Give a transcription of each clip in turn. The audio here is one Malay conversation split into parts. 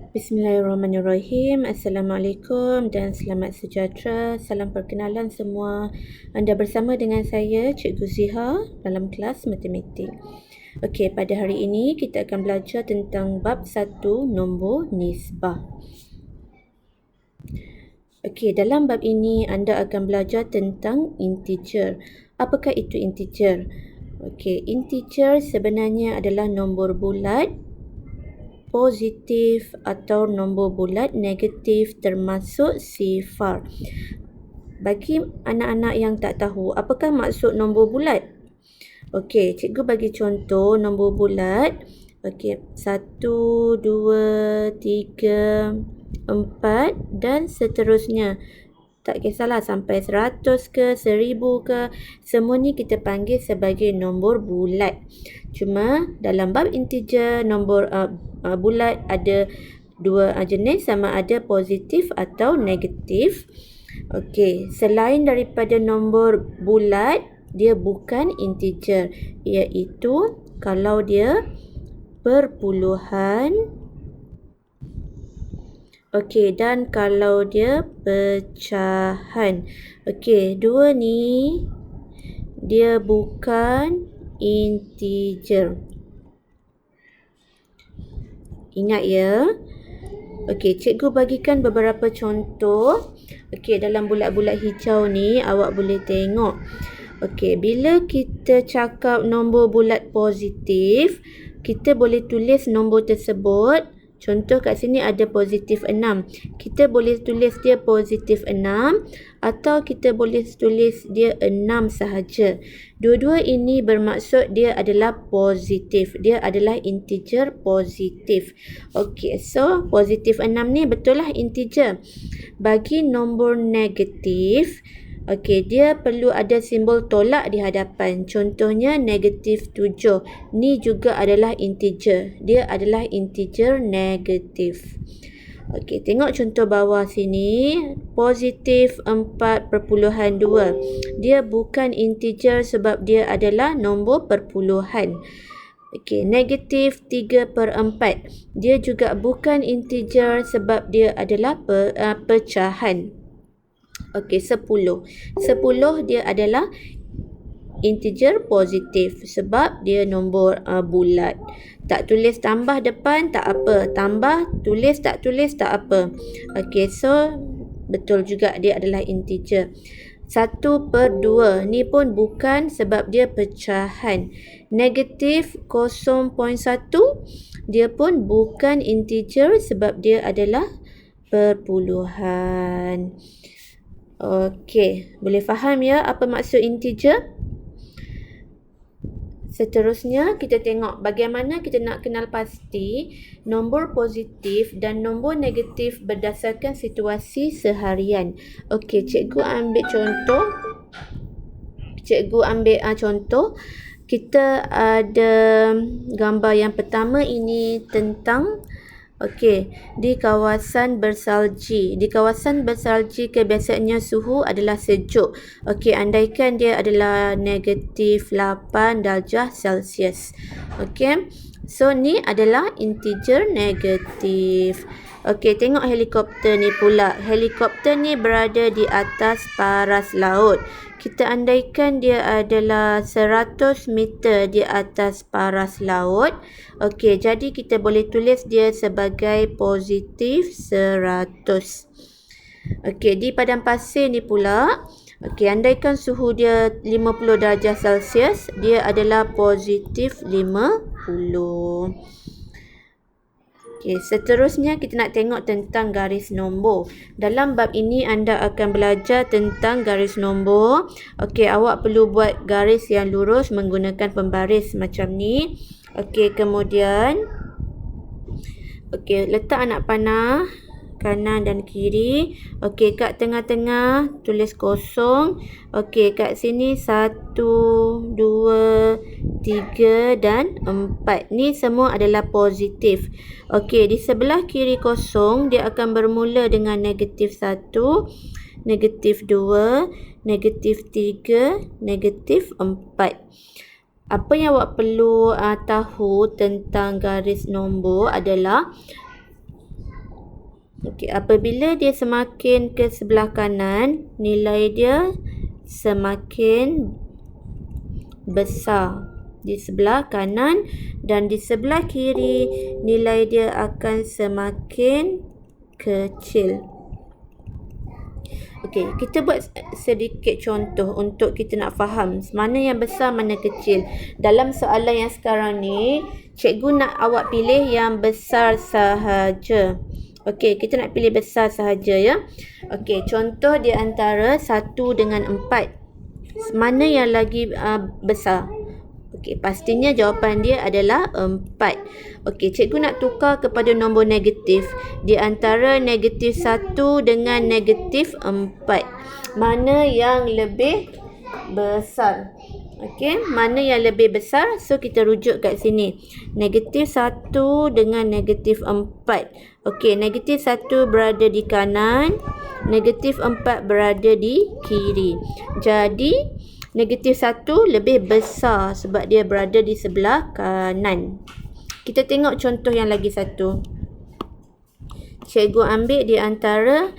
Bismillahirrahmanirrahim. Assalamualaikum dan selamat sejahtera. Salam perkenalan semua. Anda bersama dengan saya, Cikgu Ziha dalam kelas matematik. Okey, pada hari ini kita akan belajar tentang bab 1 nombor nisbah. Okey, dalam bab ini anda akan belajar tentang integer. Apakah itu integer? Okey, integer sebenarnya adalah nombor bulat positif atau nombor bulat negatif termasuk sifar. Bagi anak-anak yang tak tahu, apakah maksud nombor bulat? Okey, cikgu bagi contoh nombor bulat. Okey, 1, 2, 3, 4 dan seterusnya. Tak kisahlah sampai 100 ke 1000 ke, semua ni kita panggil sebagai nombor bulat. Cuma dalam bab integer, nombor bulat ada dua jenis, sama ada positif atau negatif. Okey, selain daripada nombor bulat, dia bukan integer, iaitu kalau dia perpuluhan. Okey, dan kalau dia pecahan. Okey, dua ni dia bukan integer. Ingat ya. Okey, cikgu bagikan beberapa contoh. Okey, dalam bulat-bulat hijau ni awak boleh tengok. Okey, bila kita cakap nombor bulat positif, kita boleh tulis nombor tersebut. Contoh kat sini ada positif 6. Kita boleh tulis dia positif 6 atau kita boleh tulis dia 6 sahaja. Dua-dua ini bermaksud dia adalah positif. Dia adalah integer positif. Okey, so positif 6 ni betul lah integer. Bagi nombor negatif, okey, dia perlu ada simbol tolak di hadapan. Contohnya negatif 7. Ni juga adalah integer. Dia adalah integer negatif. Okey, tengok contoh bawah sini. Positif 4/2. Dia bukan integer sebab dia adalah nombor perpuluhan. Okey, negatif 3/4. Dia juga bukan integer sebab dia adalah pecahan. Okey, 10. 10 dia adalah integer positif sebab dia nombor bulat. Tak tulis tambah depan tak apa, tambah tulis tak tulis tak apa. Okey, so betul juga dia adalah integer. 1/2 ni pun bukan sebab dia pecahan. Negatif 0.1 dia pun bukan integer sebab dia adalah perpuluhan. Okey, boleh faham ya apa maksud integer? Seterusnya kita tengok bagaimana kita nak kenal pasti nombor positif dan nombor negatif berdasarkan situasi seharian. Okey, cikgu ambil contoh. Contoh. Kita ada gambar yang pertama ini tentang di kawasan bersalji. Di kawasan bersalji kebiasaannya suhu adalah sejuk. Okey, andaikan dia adalah negatif 8 darjah Celsius. Okey, so ni adalah integer negatif. Okey, tengok helikopter ni pula. Helikopter ni berada di atas paras laut. Kita andaikan dia adalah 100 meter di atas paras laut. Okey, jadi kita boleh tulis dia sebagai positif 100. Okey, di padang pasir ni pula, okey, andaikan suhu dia 50 darjah Celsius, dia adalah positif 50. Okey, seterusnya kita nak tengok tentang garis nombor. Dalam bab ini anda akan belajar tentang garis nombor. Okey, awak perlu buat garis yang lurus menggunakan pembaris macam ni. Okey, kemudian letak anak panah kanan dan kiri. Okey, kat tengah-tengah tulis kosong. Okey, kat sini 1, 2, 3 dan 4. Ni semua adalah positif. Okey, di sebelah kiri kosong dia akan bermula dengan negatif 1, negatif 2, negatif 3, negatif 4. Apa yang awak perlu tahu tentang garis nombor adalah Okey, apabila dia semakin ke sebelah kanan, nilai dia semakin besar di sebelah kanan, dan di sebelah kiri nilai dia akan semakin kecil. Okey, kita buat sedikit contoh untuk kita nak faham mana yang besar, mana kecil. Dalam soalan yang sekarang ni, cikgu nak awak pilih yang besar sahaja. Okey, kita nak pilih besar sahaja ya. Okey, contoh di antara 1 dengan 4. Mana yang lagi besar? Okey, pastinya jawapan dia adalah 4. Okey, cikgu nak tukar kepada nombor negatif. Di antara negatif 1 dengan negatif 4. Mana yang lebih besar? Okey, mana yang lebih besar? So, kita rujuk kat sini. Negatif 1 dengan negatif 4. Okey, negatif 1 berada di kanan. Negatif 4 berada di kiri. Jadi, negatif 1 lebih besar sebab dia berada di sebelah kanan. Kita tengok contoh yang lagi satu. Cikgu ambil di antara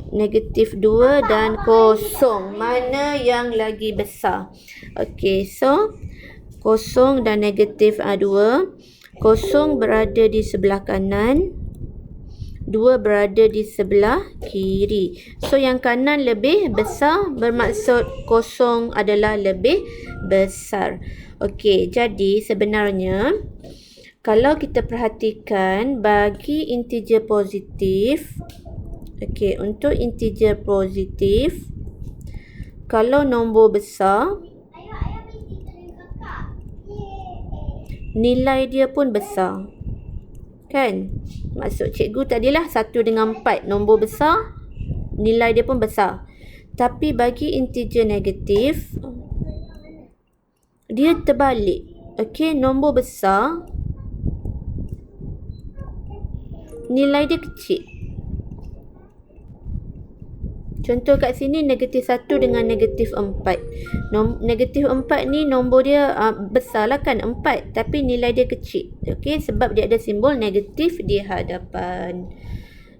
negatif 2 dan kosong. Mana yang lagi besar? Okey, so kosong dan negatif 2. Kosong berada di sebelah kanan. 2 berada di sebelah kiri. So, yang kanan lebih besar bermaksud kosong adalah lebih besar. Okey, jadi sebenarnya kalau kita perhatikan bagi integer positif, okey, untuk integer positif, kalau nombor besar, nilai dia pun besar. Kan? Maksud cikgu tadilah 1 dengan 4. Nombor besar, nilai dia pun besar. Tapi bagi integer negatif, dia terbalik. Okey, nombor besar, nilai dia kecil. Contoh kat sini negatif 1 dengan negatif 4. Negatif 4 ni nombor dia besar lah kan, 4. Tapi nilai dia kecil. Okey, sebab dia ada simbol negatif di hadapan.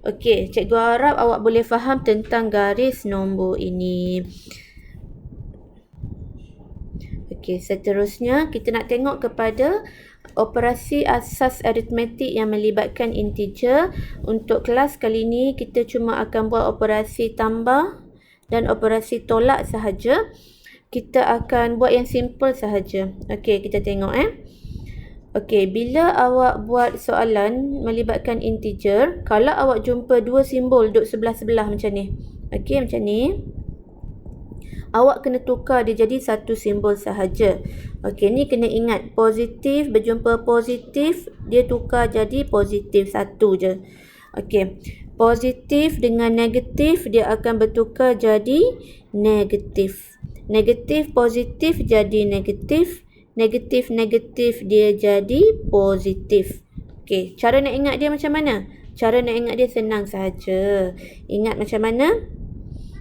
Okey, cikgu harap awak boleh faham tentang garis nombor ini. Okey, seterusnya kita nak tengok kepada operasi asas aritmetik yang melibatkan integer. Untuk kelas kali ini kita cuma akan buat operasi tambah dan operasi tolak sahaja. Kita akan buat yang simple sahaja. Okey, kita tengok Okey, bila awak buat soalan melibatkan integer, kalau awak jumpa dua simbol duduk sebelah-sebelah macam ni. Okey, macam ni. Awak kena tukar dia jadi satu simbol sahaja. Okey, ni kena ingat. Positif berjumpa positif, dia tukar jadi positif satu je. Okey, positif dengan negatif, dia akan bertukar jadi negatif. Negatif positif jadi negatif. Negatif negatif dia jadi positif. Okey, cara nak ingat dia macam mana? Cara nak ingat dia senang sahaja. Ingat macam mana?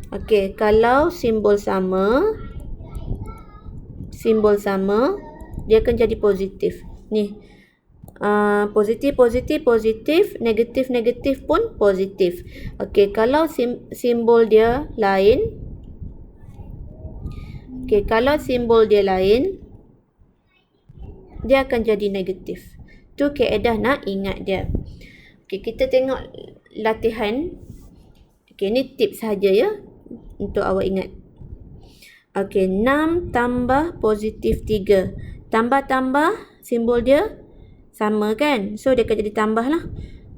Okey, kalau simbol sama, dia akan jadi positif. Ni, positif, positif, positif, negatif, negatif pun positif. Okey, kalau simbol dia lain, dia akan jadi negatif. Tu kaedah nak ingat dia. Okey, kita tengok latihan. Okey, ni tips sahaja ya, untuk awak ingat. Okey, 6 tambah positif 3. Tambah-tambah, simbol dia sama kan? So, dia akan jadi tambah lah.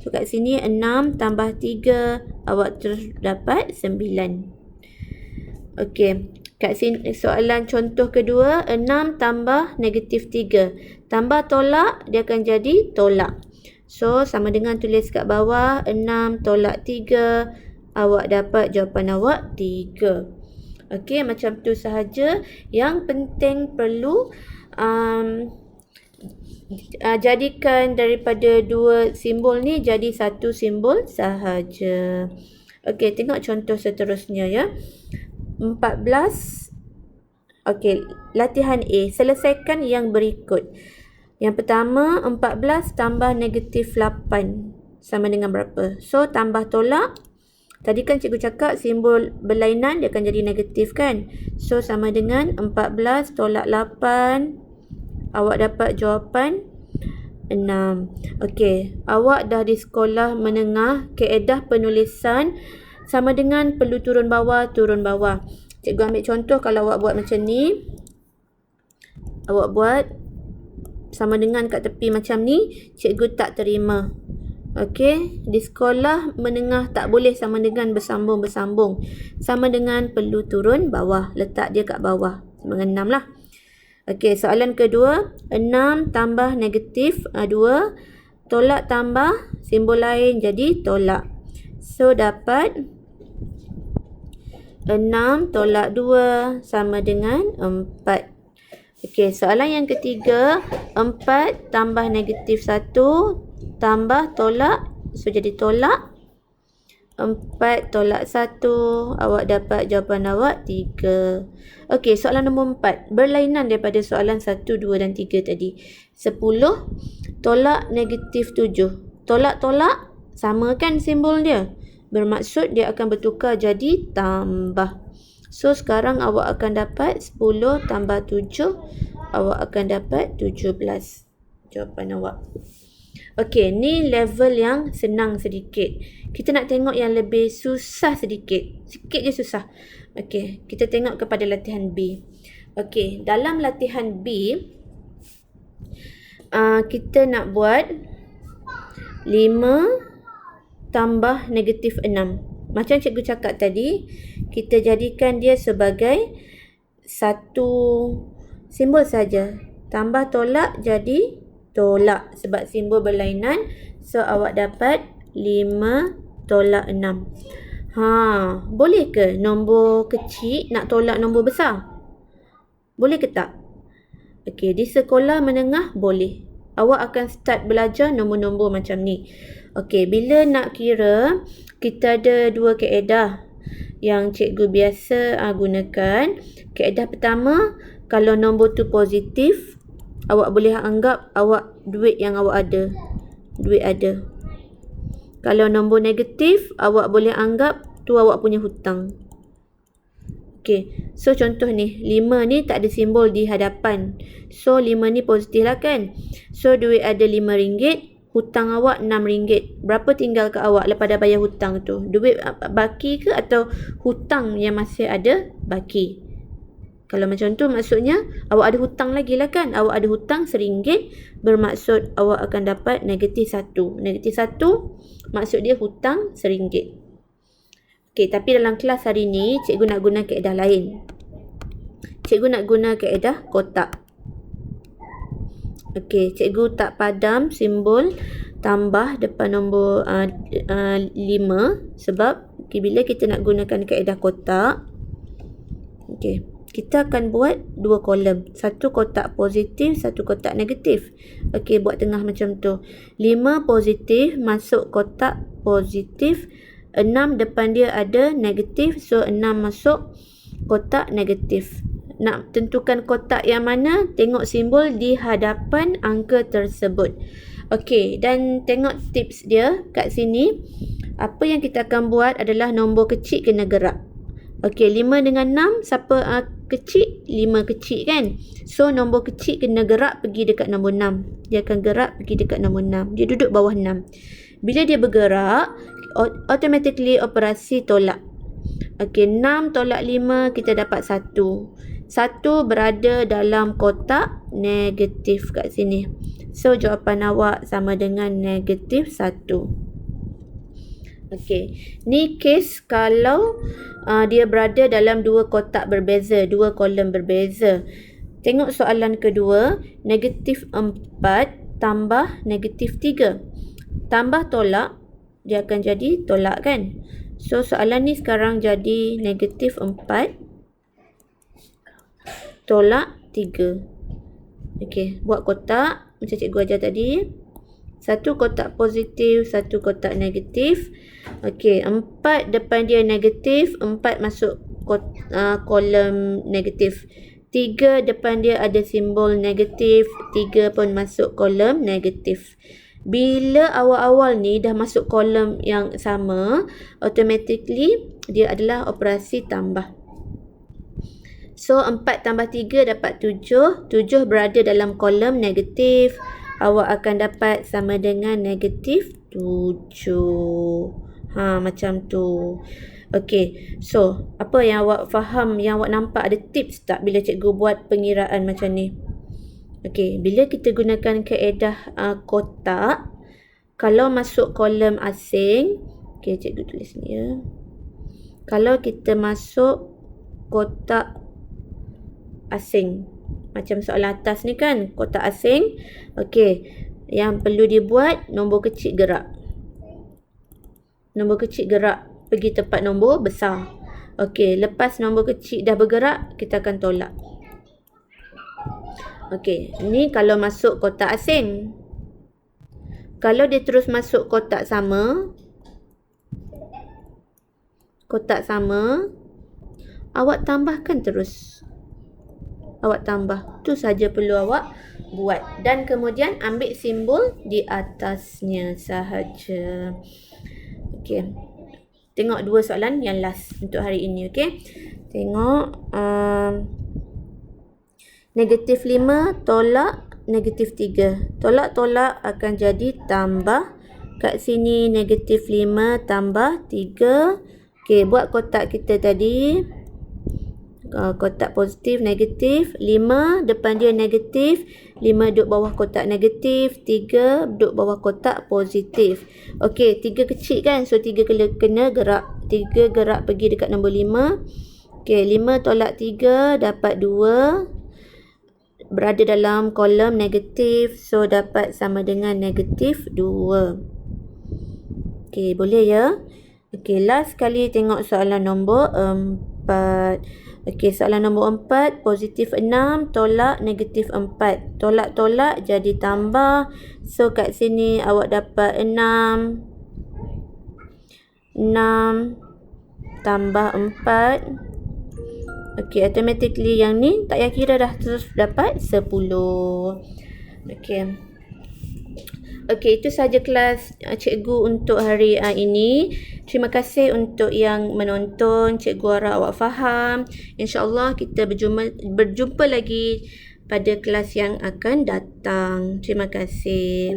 So, kat sini 6 tambah 3, awak terus dapat 9. Okey, kat sini soalan contoh kedua, 6 tambah negatif 3. Tambah tolak, dia akan jadi tolak. So, sama dengan tulis kat bawah, 6 tolak 3, awak dapat jawapan awak 3. Okey, macam tu sahaja. Yang penting perlu jadikan daripada dua simbol ni jadi satu simbol sahaja. Okey, tengok contoh seterusnya ya. 14. Okey, latihan A. Selesaikan yang berikut. Yang pertama, 14 tambah negatif 8. sama dengan berapa? So, tambah tolak. Tadi kan cikgu cakap simbol berlainan dia akan jadi negatif kan? So, sama dengan 14 tolak 8. Awak dapat jawapan 6. Okey, awak dah di sekolah menengah, kaedah penulisan sama dengan perlu turun bawah. Cikgu ambil contoh kalau awak buat macam ni. Awak buat sama dengan kat tepi macam ni, cikgu tak terima. Okey, di sekolah menengah tak boleh sama dengan bersambung-bersambung. Sama dengan perlu turun bawah, letak dia kat bawah. Sama dengan 6 lah. Okey, soalan kedua, 6 tambah negatif 2, tolak tambah simbol lain jadi tolak. So, dapat 6 tolak 2 sama dengan 4. Okey, soalan yang ketiga, 4 tambah negatif 1 tambah tolak. So, jadi tolak. 4 tolak 1. Awak dapat jawapan awak 3. Okey, soalan nombor 4. Berlainan daripada soalan 1, 2 dan 3 tadi. 10 tolak negatif 7. Tolak-tolak sama kan simbol dia. Bermaksud dia akan bertukar jadi tambah. So, sekarang awak akan dapat 10 tambah 7. Awak akan dapat 17. Jawapan awak. Okey, ni level yang senang sedikit. Kita nak tengok yang lebih susah sedikit. Sikit je susah. Okey, kita tengok kepada latihan B. Okey, dalam latihan B, kita nak buat 5 tambah negatif 6. Macam cikgu cakap tadi, kita jadikan dia sebagai satu simbol saja. Tambah tolak jadi tolak sebab simbol berlainan. So, awak dapat 5 tolak 6. Boleh ke nombor kecil nak tolak nombor besar? Boleh ke tak? Okey, di sekolah menengah boleh. Awak akan start belajar nombor-nombor macam ni. Okey, bila nak kira, kita ada 2 kaedah yang cikgu biasa gunakan. Kaedah pertama, kalau nombor tu positif, awak boleh anggap awak duit yang awak ada. Duit ada. Kalau nombor negatif, awak boleh anggap tu awak punya hutang. Okey, so contoh ni, 5 ni tak ada simbol di hadapan. So, 5 ni positif lah kan. So, duit ada RM5, hutang awak RM6. Berapa tinggal ke awak lepas dah bayar hutang tu? Duit baki ke atau hutang yang masih ada baki? Kalau macam tu maksudnya awak ada hutang lagi lah kan. Awak ada hutang RM1, bermaksud awak akan dapat negatif 1. Negatif 1 maksud dia hutang RM1. Okey, tapi dalam kelas hari ni cikgu nak guna kaedah lain. Cikgu nak guna kaedah kotak. Okey, cikgu tak padam simbol tambah depan nombor 5 sebab bila kita nak gunakan kaedah kotak, okey, kita akan buat 2 kolom. Satu kotak positif, satu kotak negatif. Okey, buat tengah macam tu. 5 positif masuk kotak positif. 6 depan dia ada negatif. So, 6 masuk kotak negatif. Nak tentukan kotak yang mana, tengok simbol di hadapan angka tersebut. Okey, dan tengok tips dia kat sini. Apa yang kita akan buat adalah nombor kecil kena gerak. Okey, 5 dengan 6, siapa kecil? 5 kecil kan? So, nombor kecil kena gerak pergi dekat nombor 6. Dia akan gerak pergi dekat nombor 6. Dia duduk bawah 6. Bila dia bergerak, automatically operasi tolak. Okey, 6 tolak 5, kita dapat 1. 1 berada dalam kotak negatif kat sini. So, jawapan awak sama dengan negatif 1. Okey, ni case kalau dia berada dalam 2 kotak berbeza, 2 kolom berbeza. Tengok soalan kedua, negatif 4 tambah negatif 3. Tambah tolak, dia akan jadi tolak kan? So, soalan ni sekarang jadi negatif 4 tolak 3. Okey, buat kotak macam cikgu ajar tadi. Satu kotak positif, satu kotak negatif. Okey, 4 depan dia negatif, 4 masuk kolom negatif. 3 depan dia ada simbol negatif, 3 pun masuk kolom negatif. Bila awal-awal ni dah masuk kolom yang sama, automatically dia adalah operasi tambah. So 4 tambah 3 dapat 7. 7 berada dalam kolom negatif. Awak akan dapat sama dengan negatif 7. Macam tu. Okey. So, apa yang awak faham, yang awak nampak, ada tips tak bila cikgu buat pengiraan macam ni? Okey, bila kita gunakan kaedah kotak, kalau masuk kolom asing, okey cikgu tulis ni ya. Kalau kita masuk kotak asing, macam soalan atas ni kan, kotak asing. Okey, yang perlu dibuat, nombor kecil gerak. Nombor kecil gerak pergi tempat nombor besar. Okey, lepas nombor kecil dah bergerak, kita akan tolak. Okey, ni kalau masuk kotak asing. Kalau dia terus masuk kotak sama, awak tambahkan terus. Awak tambah. Tu saja perlu awak buat. Dan kemudian ambil simbol di atasnya sahaja. Okey. Tengok 2 soalan yang last untuk hari ini. Okey. Tengok. Negatif 5 tolak negatif 3. Tolak-tolak akan jadi tambah. Kat sini negatif 5 tambah 3. Okey, buat kotak kita tadi. Kotak positif, negatif. 5 depan dia negatif. 5 duduk bawah kotak negatif. 3 duduk bawah kotak positif. Okey, 3 kecil kan? So 3 kena gerak. 3 gerak pergi dekat nombor 5. Okey, 5 tolak 3 dapat 2. Berada dalam kolom negatif. So dapat sama dengan negatif 2. Okey, boleh ya? Okey, last kali tengok soalan nombor 4. Okey, soalan nombor 4. Positif 6 tolak negatif 4. Tolak-tolak jadi tambah. So kat sini awak dapat 6. 6 tambah 4. Okey, automatically yang ni tak payah kira dah, terus dapat 10. Okey. Okey, itu saja kelas cikgu untuk hari ini. Terima kasih untuk yang menonton. Cikgu harap awak faham. InsyaAllah kita berjumpa lagi pada kelas yang akan datang. Terima kasih.